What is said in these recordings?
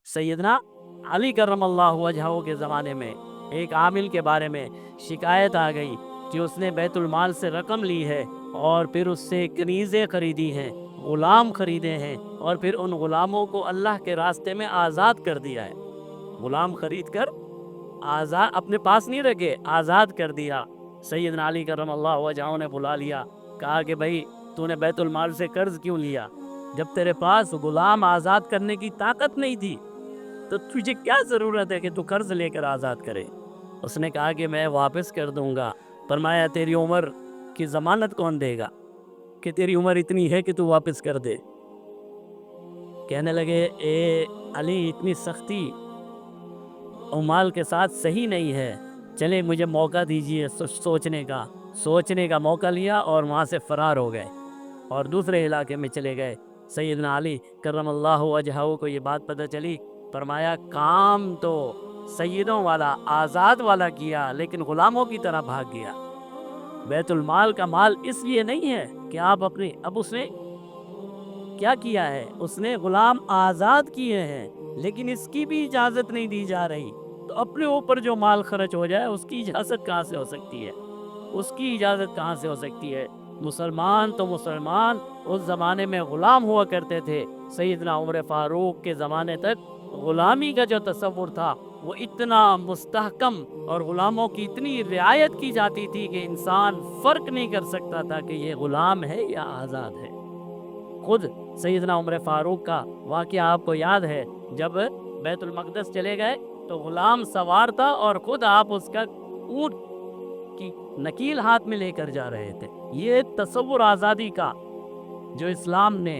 सैयदना अली करमल्लाहु वजहहू के ज़माने में एक आमिल के बारे में शिकायत आ गई कि उसने बैतुल माल से रकम ली है और फिर उससे कनीज़ें ख़रीदी हैं, ग़ुलाम ख़रीदे हैं और फिर उन ग़ुलामों को अल्लाह के रास्ते में आज़ाद कर दिया है। ग़ुलाम ख़रीद कर आज़ाद अपने पास नहीं रखे, आज़ाद कर दिया। सैयदना अली करमल्लाहु वजहहू ने बुला लिया, कहा कि भाई तूने बैतुल माल से कर्ज़ क्यों लिया? जब तेरे पास ग़ुलाम आज़ाद करने की ताकत नहीं थी तो तुझे क्या ज़रूरत है कि तू कर्ज़ लेकर आज़ाद करे? उसने कहा कि मैं वापस कर दूंगा। फरमाया तेरी उम्र की ज़मानत कौन देगा कि तेरी उम्र इतनी है कि तू वापस कर दे? कहने लगे ए अली, इतनी सख्ती उमाल के साथ सही नहीं है, चले मुझे मौका दीजिए सोचने का मौका लिया और वहाँ से फ़रार हो गए और दूसरे इलाके में चले गए। सैयदना अली करमल्लाहु वजहहू को ये बात पता चली, फरमाया काम तो सैयदों वाला आज़ाद वाला किया लेकिन ग़ुलामों की तरह भाग गया। बैतुल माल का माल इसलिए नहीं है कि आप अपने, अब उसने क्या किया है, उसने ग़ुलाम आज़ाद किए हैं लेकिन इसकी भी इजाज़त नहीं दी जा रही, तो अपने ऊपर जो माल खर्च हो जाए उसकी इजाज़त कहाँ से हो सकती है? उसकी इजाज़त कहाँ से हो सकती है? मुसलमान तो मुसलमान उस ज़माने में ग़ुलाम हुआ करते थे। सैयदना उमर फ़ारूक के ज़माने तक ग़ुलामी का जो तसव्वुर था वो इतना मुस्तहकम और ग़ुलामों की इतनी रियायत की जाती थी कि इंसान फ़र्क नहीं कर सकता था कि ये ग़ुलाम है या आज़ाद है। खुद सैयदना उमर फ़ारूक का वाक़या आपको याद है, जब बैतुल मक़दस चले गए तो ग़ुलाम सवार था और ख़ुद आप उसका ऊँट की नकील हाथ में लेकर जा रहे थे। ये तसव्वुर आज़ादी का जो इस्लाम ने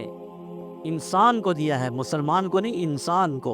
इंसान को दिया है, मुसलमान को नहीं, इंसान को,